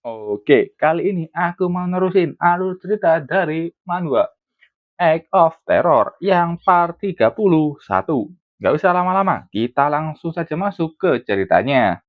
Oke, kali ini aku mau nerusin alur cerita dari manhwa Act of Terror yang part 31. Gak usah lama-lama, kita langsung saja masuk ke ceritanya.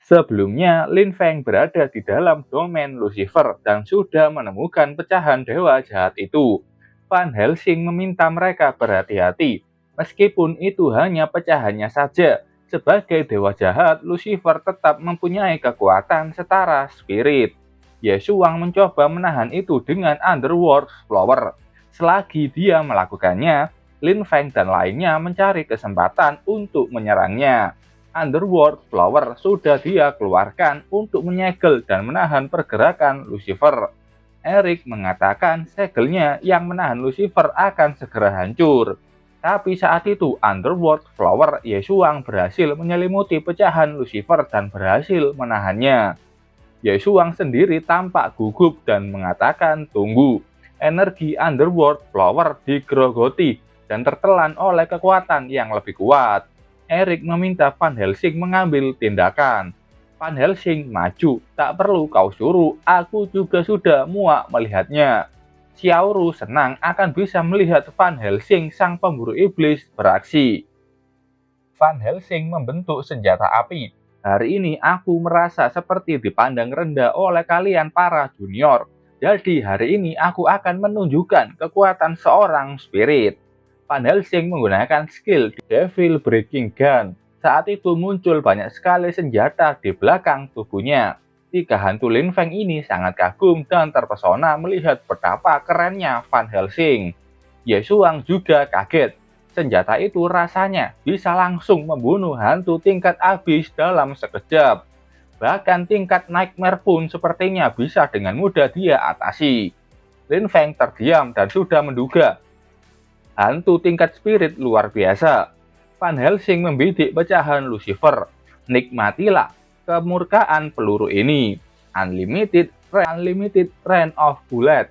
Sebelumnya, Lin Feng berada di dalam domain Lucifer dan sudah menemukan pecahan dewa jahat itu. Van Helsing meminta mereka berhati-hati, meskipun itu hanya pecahannya saja. Sebagai dewa jahat, Lucifer tetap mempunyai kekuatan setara spirit. Yesuang mencoba menahan itu dengan Underworld Flower. Selagi dia melakukannya, Lin Feng dan lainnya mencari kesempatan untuk menyerangnya. Underworld Flower sudah dia keluarkan untuk menyegel dan menahan pergerakan Lucifer. Eric mengatakan segelnya yang menahan Lucifer akan segera hancur. Tapi saat itu Underworld Flower Yesuang berhasil menyelimuti pecahan Lucifer dan berhasil menahannya. Yesuang sendiri tampak gugup dan mengatakan tunggu. Energi Underworld Flower digerogoti dan tertelan oleh kekuatan yang lebih kuat. Eric meminta Van Helsing mengambil tindakan. Van Helsing maju, tak perlu kau suruh, aku juga sudah muak melihatnya. Xiaoru senang akan bisa melihat Van Helsing sang pemburu iblis beraksi. Van Helsing membentuk senjata api. Hari ini aku merasa seperti dipandang rendah oleh kalian para junior. Jadi hari ini aku akan menunjukkan kekuatan seorang spirit. Van Helsing menggunakan skill Devil Breaking Gun. Saat itu muncul banyak sekali senjata di belakang tubuhnya. Tiga hantu Lin Feng ini sangat kagum dan terpesona melihat betapa kerennya Van Helsing. Yesuang juga kaget. Senjata itu rasanya bisa langsung membunuh hantu tingkat abis dalam sekejap. Bahkan tingkat Nightmare pun sepertinya bisa dengan mudah dia atasi. Lin Feng terdiam dan sudah menduga hantu tingkat spirit luar biasa. Van Helsing membidik pecahan Lucifer. Nikmatilah kemurkaan peluru ini. Unlimited range of bullet.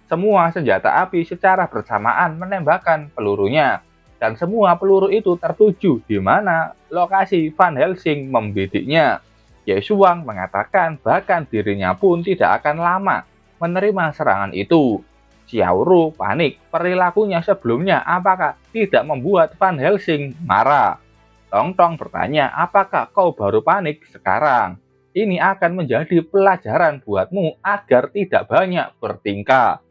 Semua senjata api secara bersamaan menembakkan pelurunya. Dan semua peluru itu tertuju di mana lokasi Van Helsing membidiknya. Yesuang mengatakan bahkan dirinya pun tidak akan lama menerima serangan itu. Xiaoru panik, perilakunya sebelumnya apakah tidak membuat Van Helsing marah? Tong Tong bertanya, apakah kau baru panik sekarang? Ini akan menjadi pelajaran buatmu agar tidak banyak bertingkah.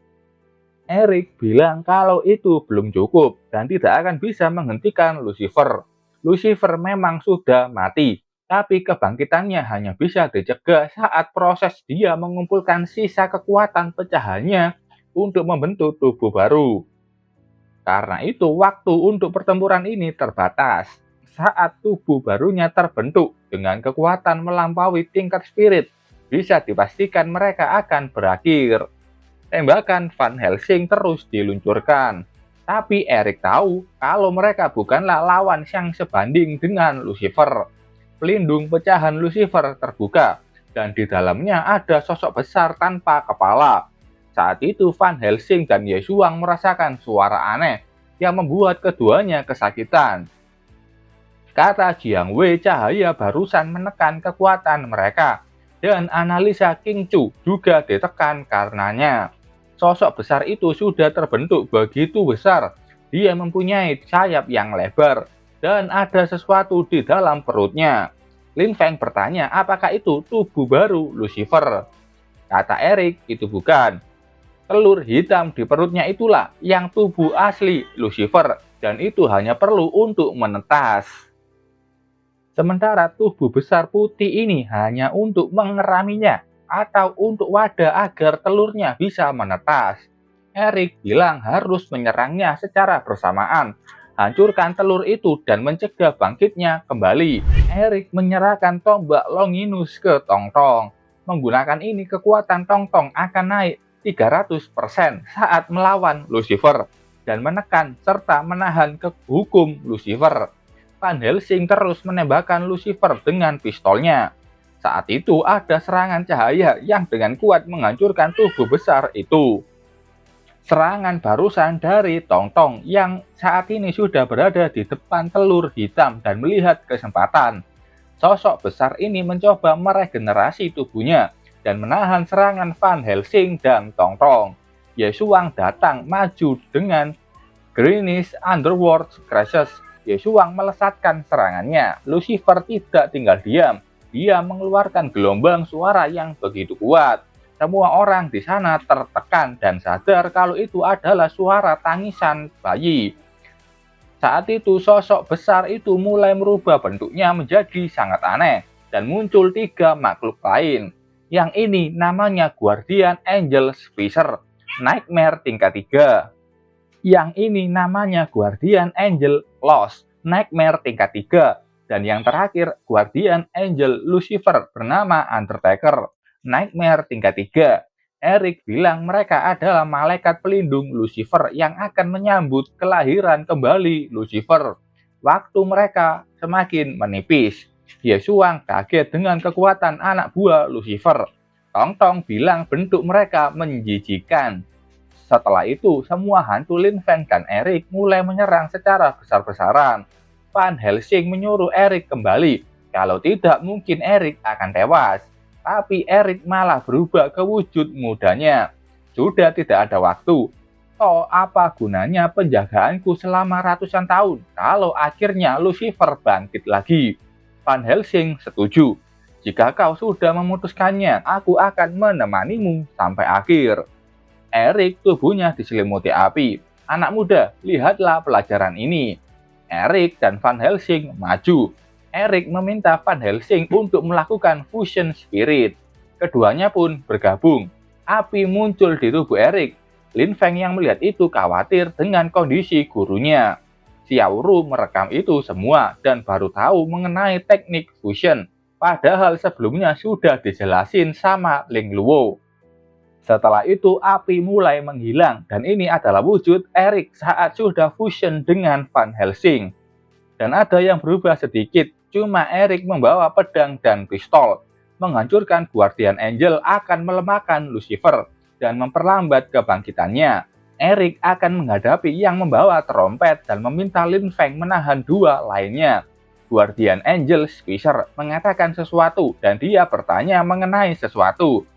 Eric bilang kalau itu belum cukup dan tidak akan bisa menghentikan Lucifer. Lucifer memang sudah mati, tapi kebangkitannya hanya bisa dicegah saat proses dia mengumpulkan sisa kekuatan pecahannya untuk membentuk tubuh baru. Karena itu, waktu untuk pertempuran ini terbatas. Saat tubuh barunya terbentuk dengan kekuatan melampaui tingkat spirit, bisa dipastikan mereka akan berakhir. Tembakan Van Helsing terus diluncurkan. Tapi Eric tahu kalau mereka bukanlah lawan yang sebanding dengan Lucifer. Pelindung pecahan Lucifer terbuka, dan di dalamnya ada sosok besar tanpa kepala. Saat itu Van Helsing dan Yesuang merasakan suara aneh yang membuat keduanya kesakitan. Kata Jiang Wei, cahaya barusan menekan kekuatan mereka, dan analisa King Chu juga ditekan karenanya. Sosok besar itu sudah terbentuk begitu besar, dia mempunyai sayap yang lebar, dan ada sesuatu di dalam perutnya. Lin Feng bertanya apakah itu tubuh baru Lucifer. Kata Eric, itu bukan. Telur hitam di perutnya itulah yang tubuh asli Lucifer, dan itu hanya perlu untuk menetas. Sementara tubuh besar putih ini hanya untuk mengeraminya atau untuk wadah agar telurnya bisa menetas. Eric bilang harus menyerangnya secara bersamaan, hancurkan telur itu dan mencegah bangkitnya kembali. Eric menyerahkan tombak Longinus ke Tong Tong. Menggunakan ini kekuatan Tong Tong akan naik 300% saat melawan Lucifer dan menekan serta menahan hukum Lucifer. Van Helsing terus menembakkan Lucifer dengan pistolnya. Saat itu ada serangan cahaya yang dengan kuat menghancurkan tubuh besar itu. Serangan barusan dari Tong Tong yang saat ini sudah berada di depan telur hitam dan melihat kesempatan. Sosok besar ini mencoba meregenerasi tubuhnya dan menahan serangan Van Helsing dan Tong Tong. Yeshuang datang maju dengan Greenish Underworld Crashes. Yeshuang melesatkan serangannya. Lucifer tidak tinggal diam. Dia mengeluarkan gelombang suara yang begitu kuat. Semua orang di sana tertekan dan sadar kalau itu adalah suara tangisan bayi. Saat itu sosok besar itu mulai merubah bentuknya menjadi sangat aneh dan muncul 3 makhluk lain. Yang ini namanya Guardian Angel Spacer, Nightmare tingkat 3. Yang ini namanya Guardian Angel Lost, Nightmare tingkat 3. Dan yang terakhir Guardian Angel Lucifer bernama Undertaker, Nightmare tingkat 3. Eric bilang mereka adalah malaikat pelindung Lucifer yang akan menyambut kelahiran kembali Lucifer. Waktu mereka semakin menipis. Yeshuang kaget dengan kekuatan anak buah Lucifer. Tong Tong bilang bentuk mereka menjijikan. Setelah itu, semua hantu Lin Feng dan Eric mulai menyerang secara besar-besaran. Van Helsing menyuruh Eric kembali, kalau tidak mungkin Eric akan tewas. Tapi Eric malah berubah ke wujud mudanya. Sudah tidak ada waktu. Toh apa gunanya penjagaanku selama ratusan tahun kalau akhirnya Lucifer bangkit lagi? Van Helsing setuju. Jika kau sudah memutuskannya, aku akan menemanimu sampai akhir. Eric tubuhnya diselimuti api. Anak muda, lihatlah pelajaran ini. Eric dan Van Helsing maju. Eric meminta Van Helsing untuk melakukan fusion spirit. Keduanya pun bergabung. Api muncul di tubuh Eric. Lin Feng yang melihat itu khawatir dengan kondisi gurunya. Xiao Ru merekam itu semua dan baru tahu mengenai teknik fusion. Padahal sebelumnya sudah dijelasin sama Ling Luo. Setelah itu api mulai menghilang dan ini adalah wujud Eric saat sudah fusion dengan Van Helsing. Dan ada yang berubah sedikit, cuma Eric membawa pedang dan pistol. Menghancurkan Guardian Angel akan melemahkan Lucifer dan memperlambat kebangkitannya. Eric akan menghadapi yang membawa trompet dan meminta Lin Feng menahan 2 lainnya. Guardian Angel Spacer mengatakan sesuatu dan dia bertanya mengenai sesuatu.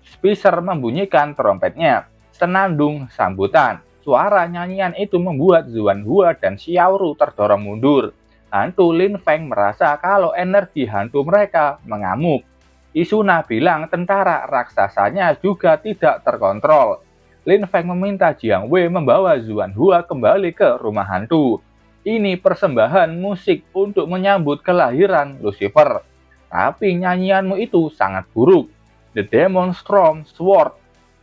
Spacer membunyikan trompetnya, senandung sambutan. Suara nyanyian itu membuat Zuan Hua dan Xiao Ru terdorong mundur. Hantu Lin Feng merasa kalau energi hantu mereka mengamuk. Isuna bilang tentara raksasanya juga tidak terkontrol. Lin Feng meminta Jiang Wei membawa Zuan Hua kembali ke rumah hantu. Ini persembahan musik untuk menyambut kelahiran Lucifer. Tapi nyanyianmu itu sangat buruk. The Demon Storm Sword.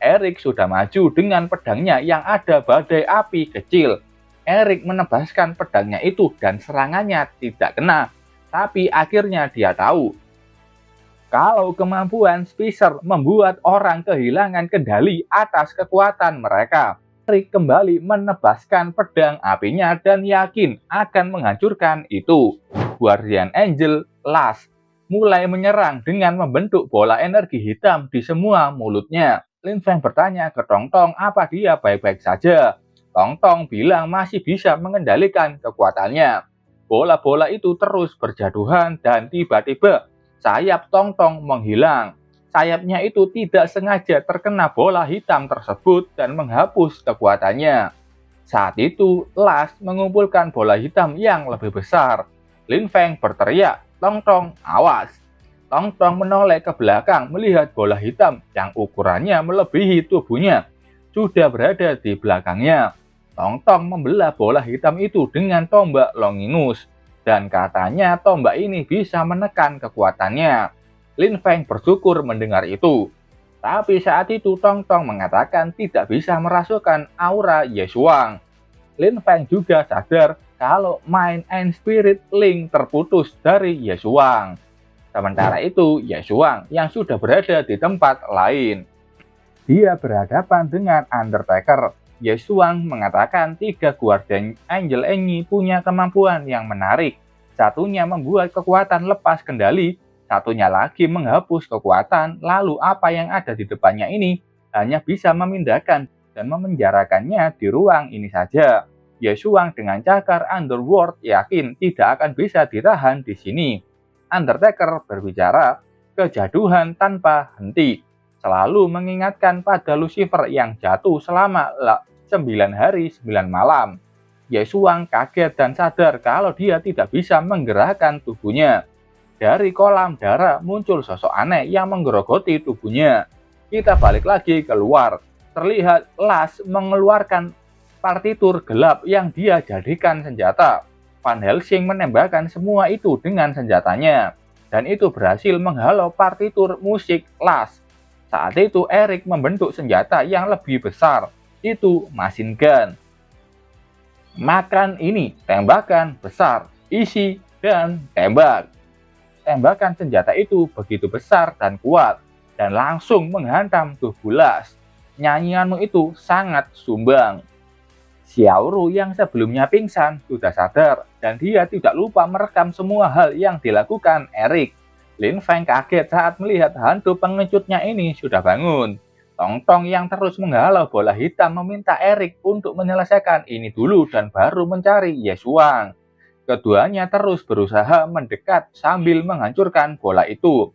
Eric sudah maju dengan pedangnya yang ada badai api kecil. Eric menebaskan pedangnya itu dan serangannya tidak kena. Tapi akhirnya dia tahu kalau kemampuan Spacer membuat orang kehilangan kendali atas kekuatan mereka. Eric kembali menebaskan pedang apinya dan yakin akan menghancurkan itu. Guardian Angel Last mulai menyerang dengan membentuk bola energi hitam di semua mulutnya. Lin Feng bertanya ke Tong Tong apa dia baik-baik saja. Tong Tong bilang masih bisa mengendalikan kekuatannya. Bola-bola itu terus berjaduhan dan tiba-tiba sayap Tong Tong menghilang. Sayapnya itu tidak sengaja terkena bola hitam tersebut dan menghapus kekuatannya. Saat itu, Last mengumpulkan bola hitam yang lebih besar. Lin Feng berteriak, Tong Tong, awas. Tong Tong menoleh ke belakang melihat bola hitam yang ukurannya melebihi tubuhnya. Sudah berada di belakangnya. Tong Tong membelah bola hitam itu dengan tombak Longinus. Dan katanya tombak ini bisa menekan kekuatannya. Lin Feng bersyukur mendengar itu. Tapi saat itu Tong Tong mengatakan tidak bisa merasukan aura Yeshuang. Lin Feng juga sadar kalau Mind and Spirit Link terputus dari Yeshuang. Sementara itu, Yeshuang yang sudah berada di tempat lain. Dia berhadapan dengan Undertaker. Yeshuang mengatakan 3 Guardian Angel ini punya kemampuan yang menarik. Satunya membuat kekuatan lepas kendali, satunya lagi menghapus kekuatan, lalu apa yang ada di depannya ini hanya bisa memindahkan dan memenjarakannya di ruang ini saja. Yeshuang dengan cakar Underworld yakin tidak akan bisa ditahan di sini. Undertaker berbicara kejaduhan tanpa henti, selalu mengingatkan pada Lucifer yang jatuh selama 9 hari 9 malam. Yesuang kaget dan sadar kalau dia tidak bisa menggerakkan tubuhnya. Dari kolam darah muncul sosok aneh yang menggerogoti tubuhnya. Kita balik lagi keluar. Terlihat Las mengeluarkan partitur gelap yang dia jadikan senjata. Van Helsing menembakkan semua itu dengan senjatanya. Dan itu berhasil menghalau partitur musik Las. Saat itu Eric membentuk senjata yang lebih besar. Itu machine gun. Makan ini, tembakan besar, isi, dan tembak. Tembakan senjata itu begitu besar dan kuat, dan langsung menghantam tubuh Las. Nyanyianmu itu sangat sumbang. Xiaoru yang sebelumnya pingsan sudah sadar, dan dia tidak lupa merekam semua hal yang dilakukan Eric. Lin Feng kaget saat melihat hantu pengecutnya ini sudah bangun. Tong Tong yang terus menghalau bola hitam meminta Eric untuk menyelesaikan ini dulu dan baru mencari Yesuang. Keduanya terus berusaha mendekat sambil menghancurkan bola itu.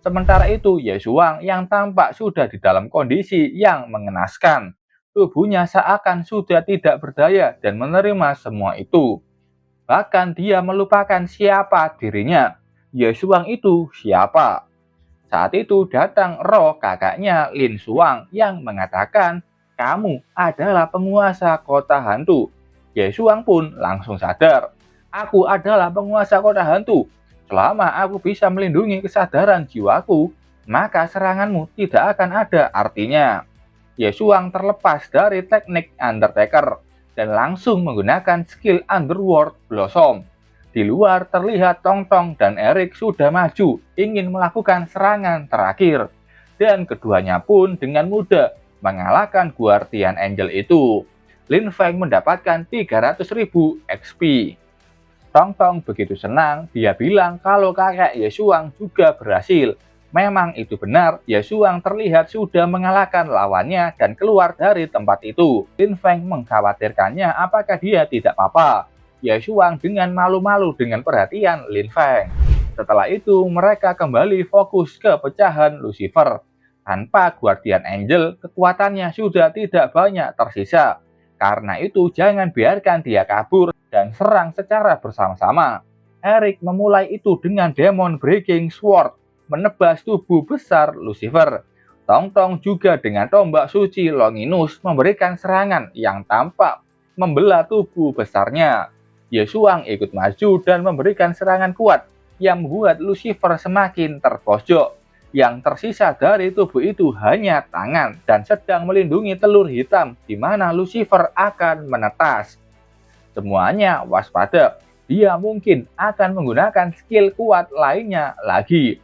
Sementara itu, Yesuang yang tampak sudah di dalam kondisi yang mengenaskan. Tubuhnya seakan sudah tidak berdaya dan menerima semua itu. Bahkan dia melupakan siapa dirinya. Yesuang itu siapa? Saat itu datang roh kakaknya Lin Suang yang mengatakan, kamu adalah penguasa kota hantu. Ye Suang pun langsung sadar, aku adalah penguasa kota hantu. Selama aku bisa melindungi kesadaran jiwaku, maka seranganmu tidak akan ada artinya. Ye Suang terlepas dari teknik Undertaker dan langsung menggunakan skill Underworld Blossom. Di luar terlihat Tong Tong dan Eric sudah maju, ingin melakukan serangan terakhir. Dan keduanya pun dengan mudah mengalahkan Guardian Angel itu. Lin Feng mendapatkan 300.000 XP. Tong Tong begitu senang, dia bilang kalau kakek Yesuang juga berhasil. Memang itu benar, Yesuang terlihat sudah mengalahkan lawannya dan keluar dari tempat itu. Lin Feng mengkhawatirkannya apakah dia tidak apa-apa. Yesuang dengan malu-malu dengan perhatian Lin Feng. Setelah itu mereka kembali fokus ke pecahan Lucifer. Tanpa Guardian Angel, kekuatannya sudah tidak banyak tersisa. Karena itu jangan biarkan dia kabur dan serang secara bersama-sama. Eric memulai itu dengan Demon Breaking Sword, menebas tubuh besar Lucifer. Tong Tong juga dengan tombak suci Longinus memberikan serangan yang tampak membelah tubuh besarnya. Yesuang ikut maju dan memberikan serangan kuat yang membuat Lucifer semakin terpojok. Yang tersisa dari tubuh itu hanya tangan dan sedang melindungi telur hitam di mana Lucifer akan menetas. Semuanya waspada, dia mungkin akan menggunakan skill kuat lainnya lagi.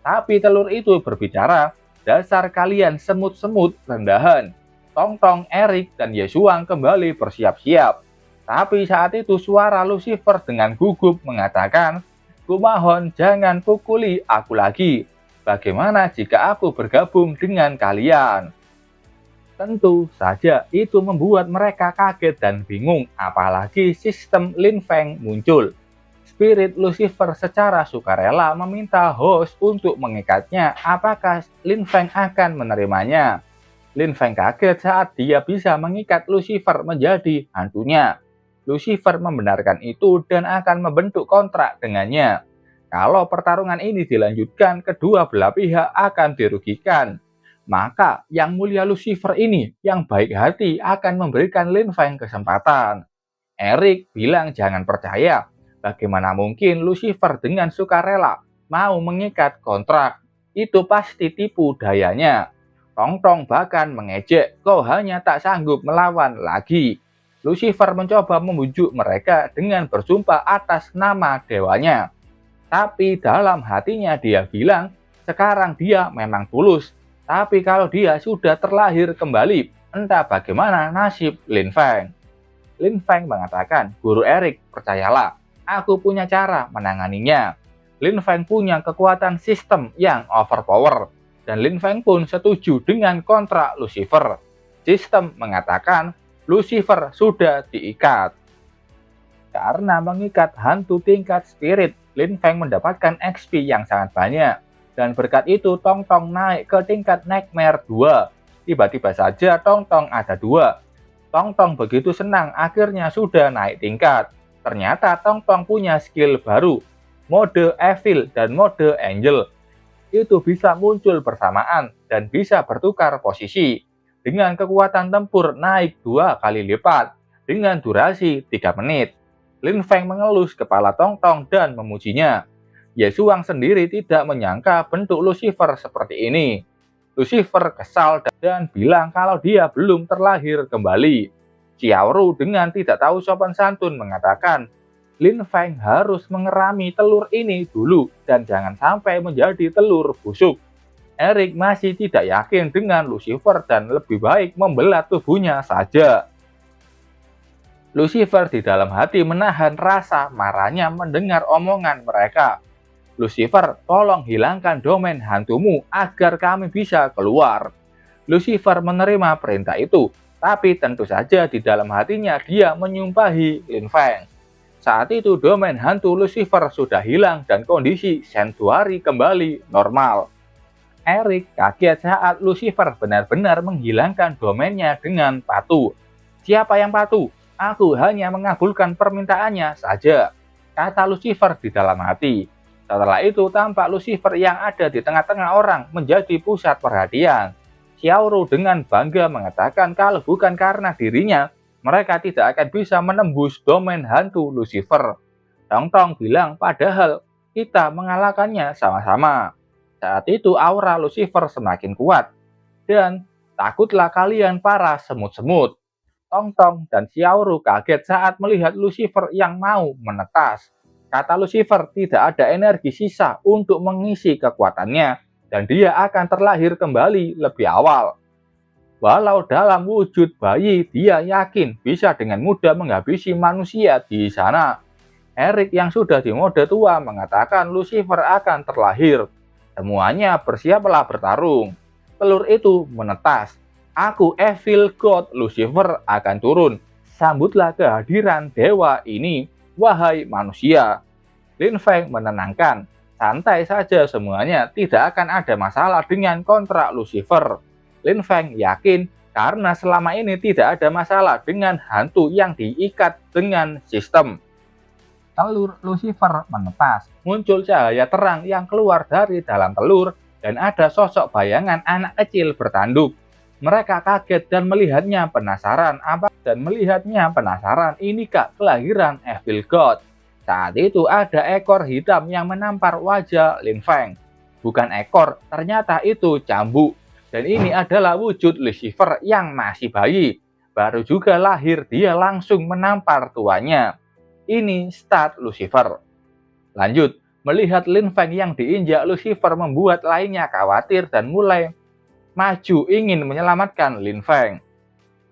Tapi telur itu berbicara, dasar kalian semut-semut rendahan. Tong Tong, Eric, dan Yesuang kembali bersiap-siap. Tapi saat itu suara Lucifer dengan gugup mengatakan, kumohon jangan pukuli aku lagi. Bagaimana jika aku bergabung dengan kalian? Tentu saja itu membuat mereka kaget dan bingung, apalagi sistem Lin Feng muncul. Spirit Lucifer secara sukarela meminta host untuk mengikatnya, apakah Lin Feng akan menerimanya? Lin Feng kaget saat dia bisa mengikat Lucifer menjadi hantunya. Lucifer membenarkan itu dan akan membentuk kontrak dengannya. Kalau pertarungan ini dilanjutkan, kedua belah pihak akan dirugikan. Maka yang mulia Lucifer ini yang baik hati akan memberikan Lin Feng kesempatan. Eric bilang jangan percaya. Bagaimana mungkin Lucifer dengan sukarela mau mengikat kontrak? Itu pasti tipu dayanya. Tong Tong bahkan mengejek, kau hanya tak sanggup melawan lagi. Lucifer mencoba membujuk mereka dengan bersumpah atas nama dewanya. Tapi dalam hatinya dia bilang, sekarang dia memang tulus. Tapi kalau dia sudah terlahir kembali, entah bagaimana nasib Lin Feng. Lin Feng mengatakan, Guru Eric, percayalah, aku punya cara menanganinya. Lin Feng punya kekuatan sistem yang overpower. Dan Lin Feng pun setuju dengan kontrak Lucifer. Sistem mengatakan, Lucifer sudah diikat. Karena mengikat hantu tingkat spirit, Lin Feng mendapatkan XP yang sangat banyak. Dan berkat itu Tong Tong naik ke tingkat Nightmare 2. Tiba-tiba saja Tong Tong ada 2. Tong Tong begitu senang akhirnya sudah naik tingkat. Ternyata Tong Tong punya skill baru, mode Evil dan mode Angel. Itu bisa muncul bersamaan dan bisa bertukar posisi. Dengan kekuatan tempur naik 2 kali lipat, dengan durasi 3 menit. Lin Feng mengelus kepala Tong Tong dan memujinya. Ye Xuang sendiri tidak menyangka bentuk Lucifer seperti ini. Lucifer kesal dan bilang kalau dia belum terlahir kembali. Xiao Ru dengan tidak tahu sopan santun mengatakan, Lin Feng harus mengerami telur ini dulu dan jangan sampai menjadi telur busuk. Eric masih tidak yakin dengan Lucifer dan lebih baik membelah tubuhnya saja. Lucifer di dalam hati menahan rasa marahnya mendengar omongan mereka. Lucifer, tolong hilangkan domain hantumu agar kami bisa keluar. Lucifer menerima perintah itu, tapi tentu saja di dalam hatinya dia menyumpahi Lin Feng. Saat itu domain hantu Lucifer sudah hilang dan kondisi Sanctuary kembali normal. Eric kaget saat Lucifer benar-benar menghilangkan domainnya dengan patuh. Siapa yang patuh? Aku hanya mengabulkan permintaannya saja, kata Lucifer di dalam hati. Setelah itu tampak Lucifer yang ada di tengah-tengah orang menjadi pusat perhatian. Xiao Ru dengan bangga mengatakan kalau bukan karena dirinya, mereka tidak akan bisa menembus domain hantu Lucifer. Tong Tong bilang padahal kita mengalahkannya sama-sama. Saat itu aura Lucifer semakin kuat. Dan takutlah kalian para semut-semut. Tong Tong dan Xiao Ru kaget saat melihat Lucifer yang mau menetas. Kata Lucifer tidak ada energi sisa untuk mengisi kekuatannya dan dia akan terlahir kembali lebih awal. Walau dalam wujud bayi, dia yakin bisa dengan mudah menghabisi manusia di sana. Eric yang sudah di mode tua mengatakan Lucifer akan terlahir. Semuanya bersiaplah bertarung. Telur itu menetas. Aku Evil God Lucifer akan turun. Sambutlah kehadiran dewa ini, wahai manusia. Lin Feng menenangkan, santai saja semuanya, tidak akan ada masalah dengan kontrak Lucifer. Lin Feng yakin karena selama ini tidak ada masalah dengan hantu yang diikat dengan sistem. Telur Lucifer menetas, muncul cahaya terang yang keluar dari dalam telur dan ada sosok bayangan anak kecil bertanduk. Mereka kaget dan melihatnya penasaran, inikah kelahiran Evil God? Saat itu ada ekor hitam yang menampar wajah Lin Feng. Bukan ekor, ternyata itu cambuk. Dan ini adalah wujud Lucifer yang masih bayi. Baru juga lahir dia langsung menampar tuanya. Ini start Lucifer. Lanjut, melihat Lin Feng yang diinjak Lucifer membuat lainnya khawatir dan mulai maju ingin menyelamatkan Lin Feng.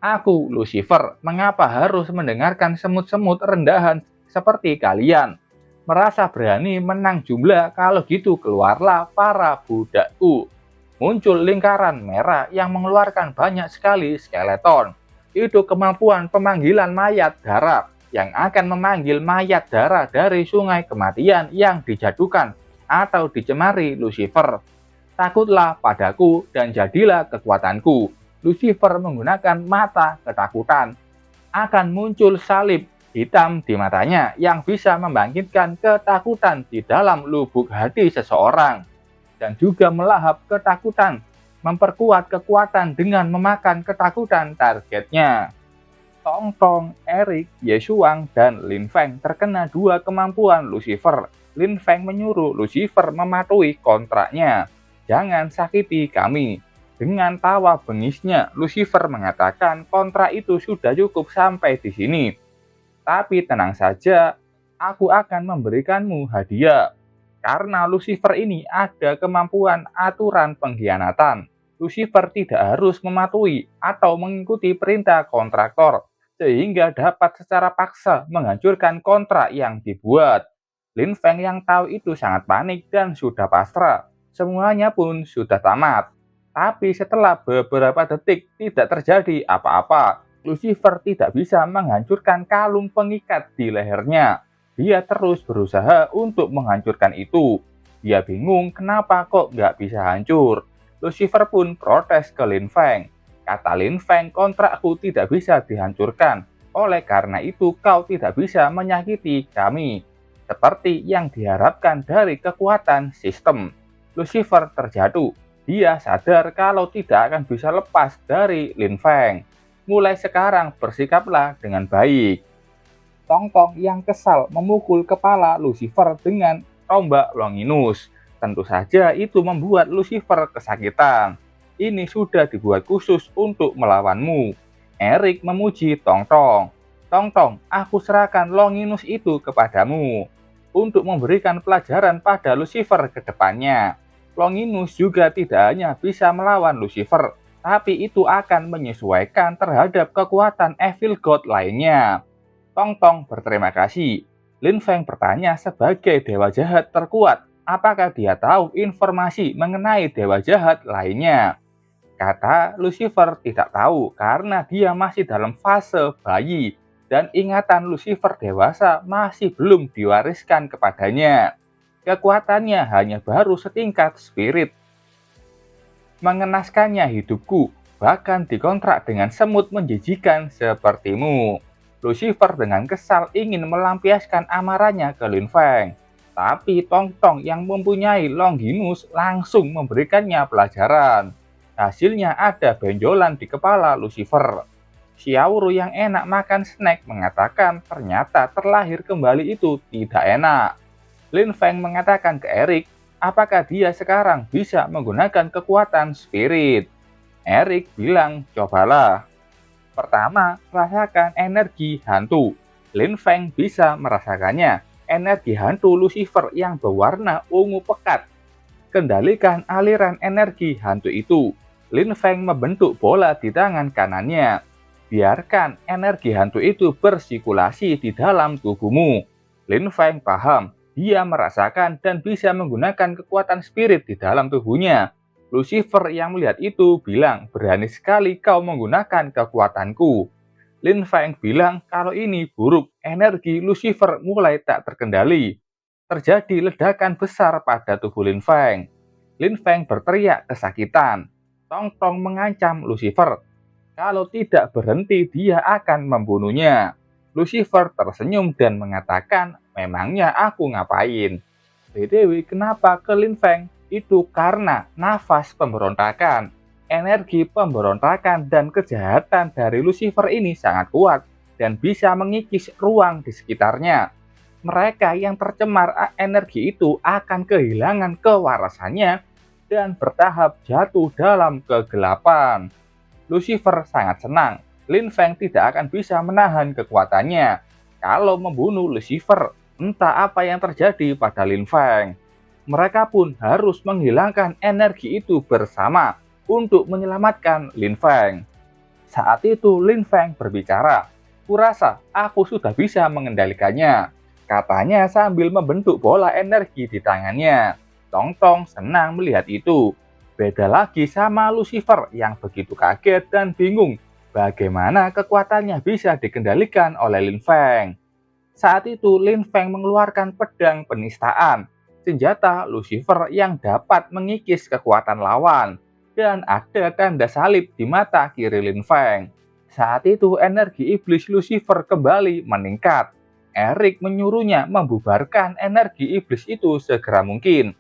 Aku, Lucifer, mengapa harus mendengarkan semut-semut rendahan seperti kalian? Merasa berani menang jumlah, kalau gitu keluarlah para budakku. Muncul lingkaran merah yang mengeluarkan banyak sekali skeleton. Itu kemampuan pemanggilan mayat darah yang akan memanggil mayat darah dari sungai kematian yang dijadukan atau dicemari Lucifer. Takutlah padaku dan jadilah kekuatanku. Lucifer menggunakan mata ketakutan. Akan muncul salib hitam di matanya yang bisa membangkitkan ketakutan di dalam lubuk hati seseorang. Dan juga melahap ketakutan, memperkuat kekuatan dengan memakan ketakutan targetnya. Tong Tong, Eric, Ye Xuang, dan Lin Feng terkena 2 kemampuan Lucifer. Lin Feng menyuruh Lucifer mematuhi kontraknya. Jangan sakiti kami. Dengan tawa bengisnya, Lucifer mengatakan kontrak itu sudah cukup sampai di sini. Tapi tenang saja, aku akan memberikanmu hadiah. Karena Lucifer ini ada kemampuan aturan pengkhianatan. Lucifer tidak harus mematuhi atau mengikuti perintah kontraktor, sehingga dapat secara paksa menghancurkan kontrak yang dibuat. Lin Feng yang tahu itu sangat panik dan sudah pasrah. Semuanya pun sudah tamat. Tapi setelah beberapa detik tidak terjadi apa-apa. Lucifer tidak bisa menghancurkan kalung pengikat di lehernya. dia terus berusaha untuk menghancurkan itu. Dia bingung kenapa kok nggak bisa hancur. Lucifer pun protes ke Lin Feng. Kata Lin Feng, kontrakku tidak bisa dihancurkan. Oleh karena itu kau tidak bisa menyakiti kami. Seperti yang diharapkan dari kekuatan sistem. Lucifer terjatuh. Dia sadar kalau tidak akan bisa lepas dari Lin Feng. Mulai sekarang bersikaplah dengan baik. Tong Tong yang kesal memukul kepala Lucifer dengan tombak Longinus. Tentu saja itu membuat Lucifer kesakitan. Ini sudah dibuat khusus untuk melawanmu. Eric memuji Tong Tong. Tong Tong, aku serahkan Longinus itu kepadamu untuk memberikan pelajaran pada Lucifer ke depannya. Longinus juga tidak hanya bisa melawan Lucifer, tapi itu akan menyesuaikan terhadap kekuatan Evil God lainnya. Tong Tong berterima kasih. Lin Feng bertanya sebagai dewa jahat terkuat, apakah dia tahu informasi mengenai dewa jahat lainnya. Kata Lucifer tidak tahu karena dia masih dalam fase bayi dan ingatan Lucifer dewasa masih belum diwariskan kepadanya. Kekuatannya hanya baru setingkat spirit. Mengenaskannya hidupku, bahkan dikontrak dengan semut menjijikan sepertimu. Lucifer dengan kesal ingin melampiaskan amarahnya ke Lin Feng. Tapi Tong Tong yang mempunyai Longinus langsung memberikannya pelajaran. Hasilnya ada benjolan di kepala Lucifer. Xiaoru yang enak makan snack mengatakan ternyata terlahir kembali itu tidak enak. Lin Feng mengatakan ke Eric, apakah dia sekarang bisa menggunakan kekuatan spirit? Eric bilang, cobalah. Pertama, rasakan energi hantu. Lin Feng bisa merasakannya. Energi hantu Lucifer yang berwarna ungu pekat. Kendalikan aliran energi hantu itu. Lin Feng membentuk bola di tangan kanannya. Biarkan energi hantu itu bersirkulasi di dalam tubuhmu. Lin Feng paham. Dia merasakan dan bisa menggunakan kekuatan spirit di dalam tubuhnya. Lucifer yang melihat itu bilang, berani sekali kau menggunakan kekuatanku. Lin Feng bilang kalau ini buruk, energi Lucifer mulai tak terkendali. Terjadi ledakan besar pada tubuh Lin Feng. Lin Feng berteriak kesakitan. Tong Tong mengancam Lucifer. Kalau tidak berhenti, dia akan membunuhnya. Lucifer tersenyum dan mengatakan, memangnya aku ngapain? BTW, kenapa ke Lin Feng? Itu karena nafas pemberontakan. Energi pemberontakan dan kejahatan dari Lucifer ini sangat kuat dan bisa mengikis ruang di sekitarnya. Mereka yang tercemar energi itu akan kehilangan kewarasannya dan bertahap jatuh dalam kegelapan. Lucifer sangat senang. Lin Feng tidak akan bisa menahan kekuatannya. Kalau membunuh Lucifer, entah apa yang terjadi pada Lin Feng. Mereka pun harus menghilangkan energi itu bersama untuk menyelamatkan Lin Feng. Saat itu Lin Feng berbicara, kurasa aku sudah bisa mengendalikannya. Katanya sambil membentuk bola energi di tangannya. Tong Tong senang melihat itu. Beda lagi sama Lucifer yang begitu kaget dan bingung bagaimana kekuatannya bisa dikendalikan oleh Lin Feng. Saat itu Lin Feng mengeluarkan pedang penistaan, senjata Lucifer yang dapat mengikis kekuatan lawan, dan ada tanda salib di mata kiri Lin Feng. Saat itu energi iblis Lucifer kembali meningkat. Eric menyuruhnya membubarkan energi iblis itu segera mungkin.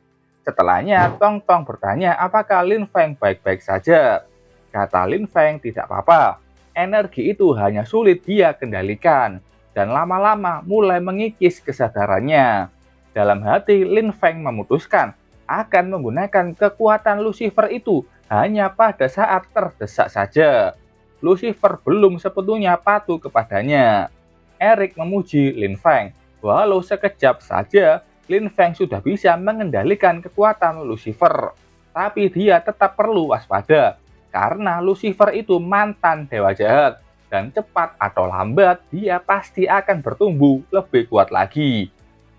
Setelahnya, Tong Tong bertanya apakah Lin Feng baik-baik saja. Kata Lin Feng tidak apa-apa. Energi itu hanya sulit dia kendalikan dan lama-lama mulai mengikis kesadarannya. Dalam hati, Lin Feng memutuskan akan menggunakan kekuatan Lucifer itu hanya pada saat terdesak saja. Lucifer belum sepenuhnya patuh kepadanya. Eric memuji Lin Feng. Walau sekejap saja, Lin Feng sudah bisa mengendalikan kekuatan Lucifer. Tapi dia tetap perlu waspada, karena Lucifer itu mantan dewa jahat, dan cepat atau lambat dia pasti akan bertumbuh lebih kuat lagi.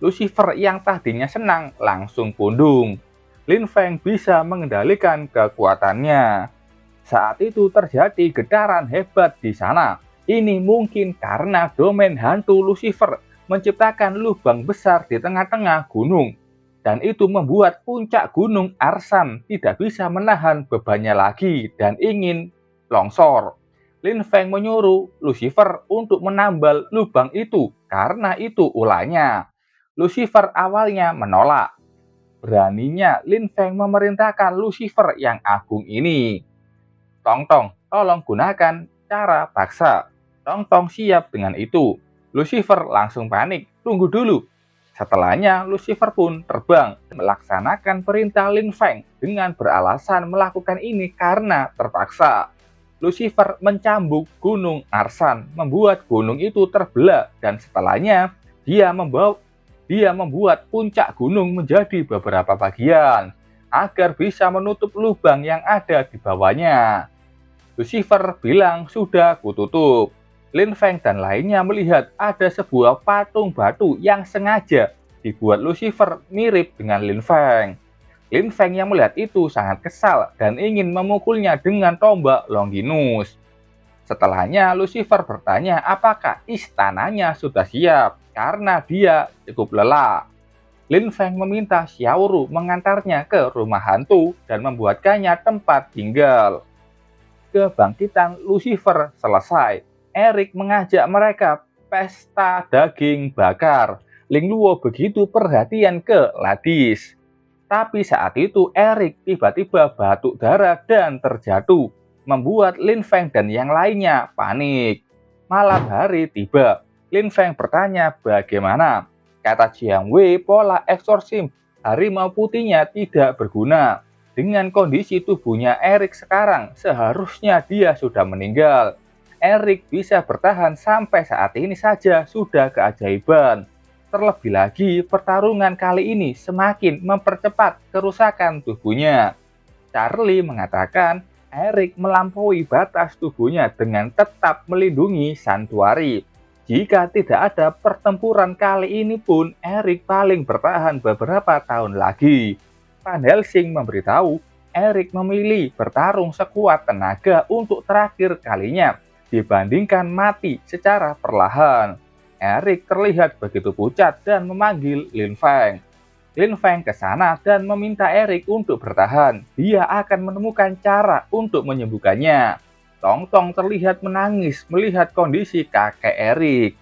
Lucifer yang tadinya senang langsung pundung. Lin Feng bisa mengendalikan kekuatannya. Saat itu terjadi getaran hebat di sana. Ini mungkin karena domain hantu Lucifer menciptakan lubang besar di tengah-tengah gunung. Dan itu membuat puncak gunung Arsan tidak bisa menahan bebannya lagi dan ingin longsor. Lin Feng menyuruh Lucifer untuk menambal lubang itu karena itu ulahnya. Lucifer awalnya menolak. Beraninya Lin Feng memerintahkan Lucifer yang agung ini. Tong Tong, tolong gunakan cara paksa. Tong Tong siap dengan itu. Lucifer langsung panik. Tunggu dulu. Setelahnya, Lucifer pun terbang melaksanakan perintah Lin Feng dengan beralasan melakukan ini karena terpaksa. Lucifer mencambuk gunung Arsan, membuat gunung itu terbelah dan setelahnya dia membuat puncak gunung menjadi beberapa bagian agar bisa menutup lubang yang ada di bawahnya. Lucifer bilang sudah kututup. Lin Feng dan lainnya melihat ada sebuah patung batu yang sengaja dibuat Lucifer mirip dengan Lin Feng. Lin Feng yang melihat itu sangat kesal dan ingin memukulnya dengan tombak Longinus. Setelahnya Lucifer bertanya apakah istananya sudah siap karena dia cukup lelah. Lin Feng meminta Xiaoru mengantarnya ke rumah hantu dan membuatkannya tempat tinggal. Kebangkitan Lucifer selesai. Eric mengajak mereka pesta daging bakar. Ling Luo begitu perhatian ke Ladis. Tapi saat itu Eric tiba-tiba batuk darah dan terjatuh, membuat Lin Feng dan yang lainnya panik. Malam hari tiba. Lin Feng bertanya bagaimana. Kata Jiang Wei, pola eksorsim harimau putihnya tidak berguna. Dengan kondisi tubuhnya Eric sekarang, seharusnya dia sudah meninggal. Eric bisa bertahan sampai saat ini saja sudah keajaiban. Terlebih lagi, pertarungan kali ini semakin mempercepat kerusakan tubuhnya. Charlie mengatakan Eric melampaui batas tubuhnya dengan tetap melindungi santuari. Jika tidak ada pertempuran kali ini pun, Eric paling bertahan beberapa tahun lagi. Van Helsing memberitahu Eric memilih bertarung sekuat tenaga untuk terakhir kalinya dibandingkan mati secara perlahan. Eric terlihat begitu pucat dan memanggil Lin Feng. Lin Feng ke sana dan meminta Eric untuk bertahan. Dia akan menemukan cara untuk menyembuhkannya. Tong Tong terlihat menangis melihat kondisi kakek Eric.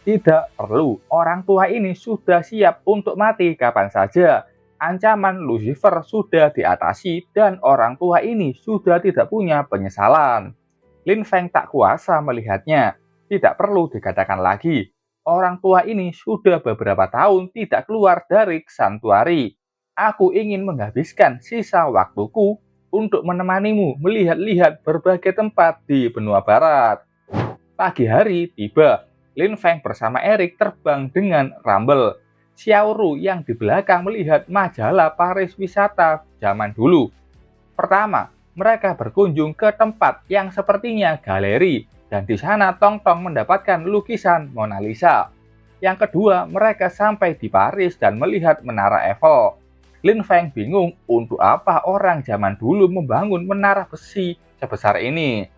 Tidak perlu, orang tua ini sudah siap untuk mati kapan saja. Ancaman Lucifer sudah diatasi dan orang tua ini sudah tidak punya penyesalan. Lin Feng tak kuasa melihatnya. Tidak perlu dikatakan lagi, orang tua ini sudah beberapa tahun tidak keluar dari santuari. Aku ingin menghabiskan sisa waktuku untuk menemanimu melihat-lihat berbagai tempat di benua barat. Pagi hari tiba, Lin Feng bersama Eric terbang dengan Rumble. Xiaoru yang di belakang melihat majalah pariwisata zaman dulu. Pertama, mereka berkunjung ke tempat yang sepertinya galeri, dan di sana Tong Tong mendapatkan lukisan Mona Lisa. Yang kedua, mereka sampai di Paris dan melihat Menara Eiffel. Lin Feng bingung untuk apa orang zaman dulu membangun menara besi sebesar ini.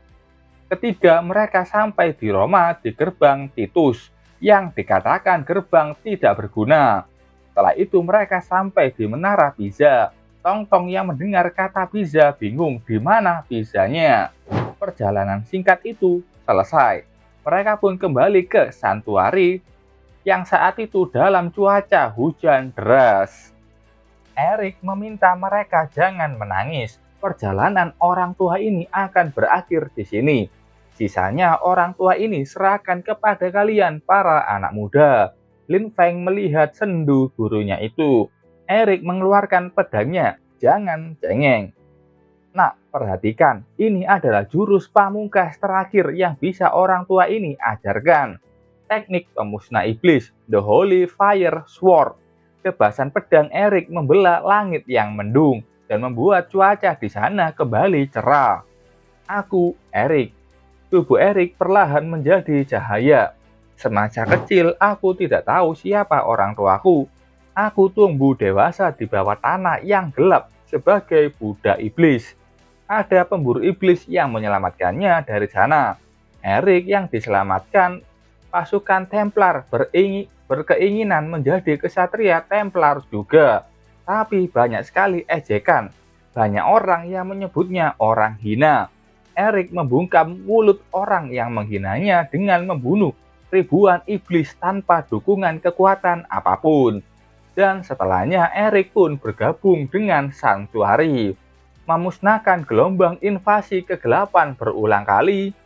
Ketiga, mereka sampai di Roma di gerbang Titus, yang dikatakan gerbang tidak berguna. Setelah itu mereka sampai di Menara Pisa. Tong Tong yang mendengar kata Pisa bingung di mana Pisanya. Perjalanan singkat itu selesai. Mereka pun kembali ke santuari yang saat itu dalam cuaca hujan deras. Eric meminta mereka jangan menangis. Perjalanan orang tua ini akan berakhir di sini. Sisanya orang tua ini serahkan kepada kalian para anak muda. Lin Feng melihat sendu gurunya itu. Eric mengeluarkan pedangnya. Jangan cengeng. Nak, perhatikan. Ini adalah jurus pamungkas terakhir yang bisa orang tua ini ajarkan. Teknik pemusnah iblis, The Holy Fire Sword. Kebasan pedang Eric membelah langit yang mendung dan membuat cuaca di sana kembali cerah. Aku, Eric. Tubuh Eric perlahan menjadi cahaya. Semasa kecil, aku tidak tahu siapa orang tuaku. Aku tumbuh dewasa di bawah tanah yang gelap sebagai budak iblis. Ada pemburu iblis yang menyelamatkannya dari sana. Eric yang diselamatkan Pasukan Templar berkeinginan menjadi kesatria Templar juga. Tapi banyak sekali ejekan. Banyak orang yang menyebutnya orang hina. Erik membungkam mulut orang yang menghinanya dengan membunuh ribuan iblis tanpa dukungan kekuatan apapun. Dan setelahnya Erik pun bergabung dengan Sanctuary, memusnahkan gelombang invasi kegelapan berulang kali,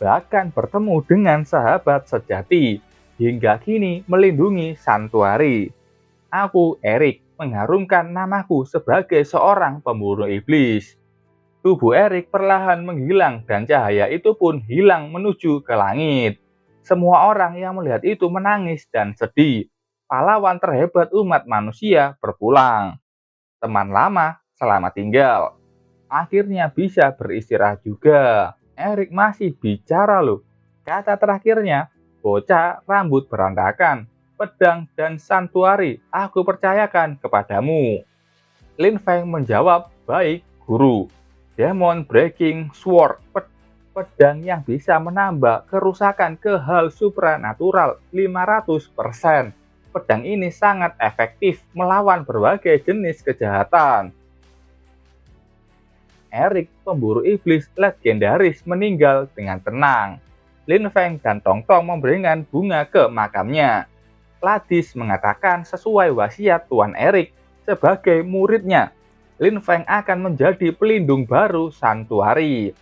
bahkan bertemu dengan sahabat sejati, hingga kini melindungi Sanctuary. Aku, Erik, mengharumkan namaku sebagai seorang pembunuh iblis. Tubuh Erik perlahan menghilang dan cahaya itu pun hilang menuju ke langit. Semua orang yang melihat itu menangis dan sedih. Pahlawan terhebat umat manusia berpulang. Teman lama selamat tinggal. Akhirnya bisa beristirahat juga. Erik masih bicara loh. Kata terakhirnya, bocah rambut berantakan, pedang dan Sanctuary, aku percayakan kepadamu. Lin Feng menjawab, baik, guru. Demon Breaking Sword, pedang yang bisa menambah kerusakan ke hal supranatural 500%. Pedang ini sangat efektif melawan berbagai jenis kejahatan. Erik, pemburu iblis legendaris, meninggal dengan tenang. Lin Feng dan Tong Tong memberikan bunga ke makamnya. Ladis mengatakan sesuai wasiat Tuan Erik sebagai muridnya, Lin Feng akan menjadi pelindung baru Sanctuary.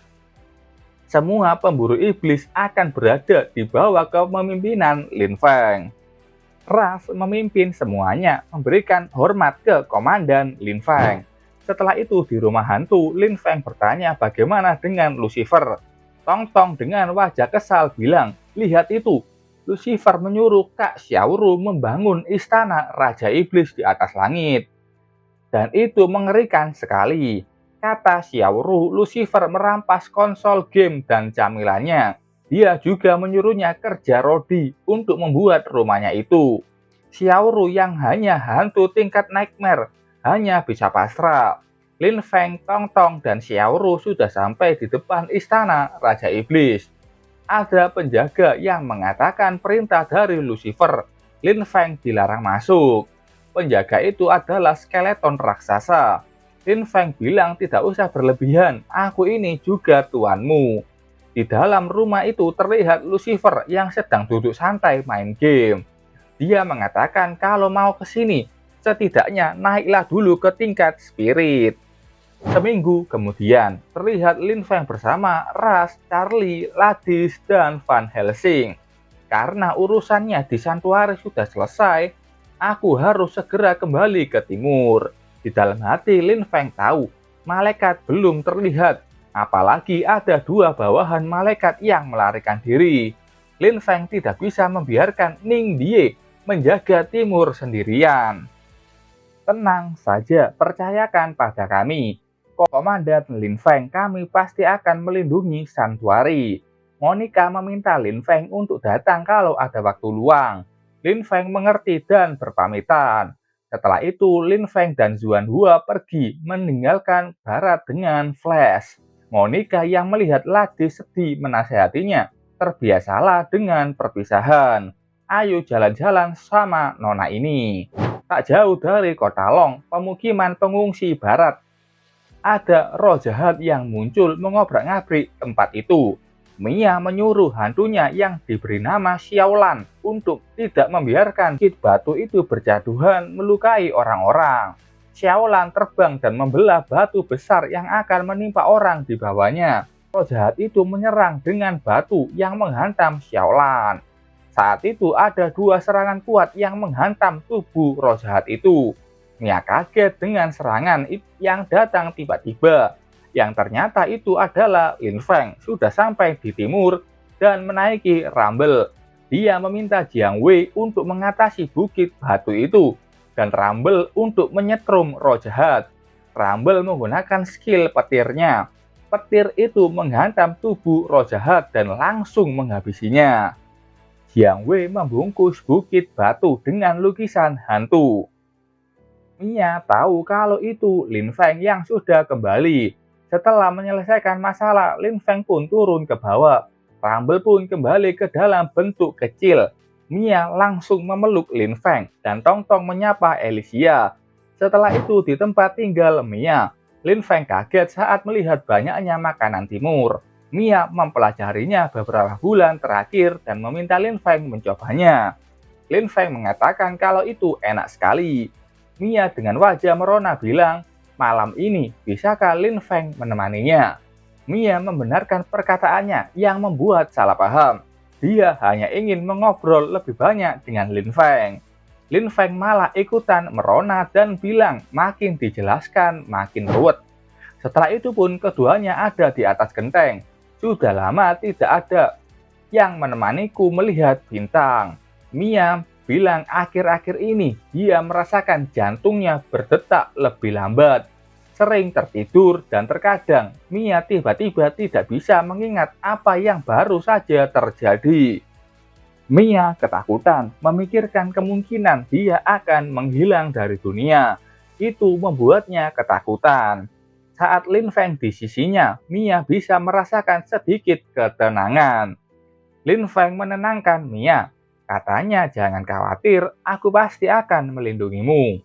Semua pemburu iblis akan berada di bawah kepemimpinan Lin Feng. Ras memimpin semuanya, memberikan hormat ke Komandan Lin Feng. Setelah itu di rumah hantu, Lin Feng bertanya bagaimana dengan Lucifer. Tong Tong dengan wajah kesal bilang, lihat itu, Lucifer menyuruh Kak Xiaoru membangun istana Raja Iblis di atas langit. Dan itu mengerikan sekali. Kata Xiaoru, Lucifer merampas konsol game dan camilannya. Dia juga menyuruhnya kerja rodi untuk membuat rumahnya itu. Xiaoru yang hanya hantu tingkat nightmare hanya bisa pasrah. Lin Feng, Tong Tong, dan Xiaoru sudah sampai di depan istana Raja Iblis. Ada penjaga yang mengatakan perintah dari Lucifer. Lin Feng dilarang masuk. Penjaga itu adalah skeleton raksasa. Lin Feng bilang tidak usah berlebihan, aku ini juga tuanmu. Di dalam rumah itu terlihat Lucifer yang sedang duduk santai main game. Dia mengatakan kalau mau ke sini, setidaknya naiklah dulu ke tingkat spirit. Seminggu kemudian, terlihat Lin Feng bersama Ras, Charlie, Ladis, dan Van Helsing. Karena urusannya di Sanctuary sudah selesai, aku harus segera kembali ke timur. Di dalam hati Lin Feng tahu, malaikat belum terlihat, apalagi ada dua bawahan malaikat yang melarikan diri. Lin Feng tidak bisa membiarkan Ning Die menjaga timur sendirian. Tenang saja, percayakan pada kami. Komandan Lin Feng, kami pasti akan melindungi Sanctuary. Monica meminta Lin Feng untuk datang kalau ada waktu luang. Lin Feng mengerti dan berpamitan. Setelah itu, Lin Feng dan Zuan Hua pergi meninggalkan barat dengan Flash. Monica yang melihat Ladis sedih menasehatinya, terbiasalah dengan perpisahan. Ayo jalan-jalan sama nona ini. Tak jauh dari kota Long, pemukiman pengungsi barat, ada roh jahat yang muncul mengobrak-ngabrik tempat itu. Mia menyuruh hantunya yang diberi nama Xiaolan untuk tidak membiarkan kit batu itu berjaduhan melukai orang-orang. Xiaolan terbang dan membelah batu besar yang akan menimpa orang di bawahnya. Roh jahat itu menyerang dengan batu yang menghantam Xiaolan. Saat itu ada dua serangan kuat yang menghantam tubuh roh jahat itu. Mia kaget dengan serangan yang datang tiba-tiba. Yang ternyata itu adalah Lin Feng sudah sampai di timur dan menaiki Rumble. Dia meminta Jiang Wei untuk mengatasi bukit batu itu dan Rumble untuk menyetrum roh jahat. Rumble menggunakan skill petirnya. Petir itu menghantam tubuh roh jahat dan langsung menghabisinya. Jiang Wei membungkus bukit batu dengan lukisan hantu. Mia tahu kalau itu Lin Feng yang sudah kembali. Setelah menyelesaikan masalah, Lin Feng pun turun ke bawah. Rumble pun kembali ke dalam bentuk kecil. Mia langsung memeluk Lin Feng dan Tong Tong menyapa Alicia. Setelah itu di tempat tinggal Mia, Lin Feng kaget saat melihat banyaknya makanan timur. Mia mempelajarinya beberapa bulan terakhir dan meminta Lin Feng mencobanya. Lin Feng mengatakan kalau itu enak sekali. Mia dengan wajah merona bilang, malam ini bisakah Lin Feng menemaninya? Mia membenarkan perkataannya yang membuat salah paham. Dia hanya ingin mengobrol lebih banyak dengan Lin Feng. Lin Feng malah ikutan merona dan bilang makin dijelaskan makin ruwet. Setelah itu pun keduanya ada di atas genteng. Sudah lama tidak ada yang menemaniku melihat bintang. Mia bilang akhir-akhir ini dia merasakan jantungnya berdetak lebih lambat. Sering tertidur dan terkadang Mia tiba-tiba tidak bisa mengingat apa yang baru saja terjadi. Mia ketakutan memikirkan kemungkinan dia akan menghilang dari dunia. Itu membuatnya ketakutan. Saat Lin Feng di sisinya, Mia bisa merasakan sedikit ketenangan. Lin Feng menenangkan Mia. Katanya jangan khawatir, aku pasti akan melindungimu.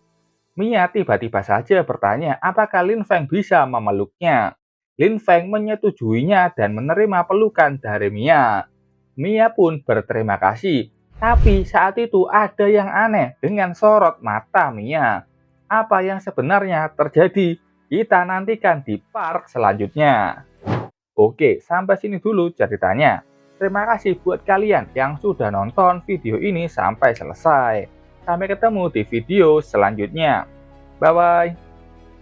Mia tiba-tiba saja bertanya apakah Lin Feng bisa memeluknya. Lin Feng menyetujuinya dan menerima pelukan dari Mia. Mia pun berterima kasih, tapi saat itu ada yang aneh dengan sorot mata Mia. Apa yang sebenarnya terjadi? Kita nantikan di part selanjutnya. Oke, sampai sini dulu ceritanya. Terima kasih buat kalian yang sudah nonton video ini sampai selesai. Sampai ketemu di video selanjutnya. Bye-bye.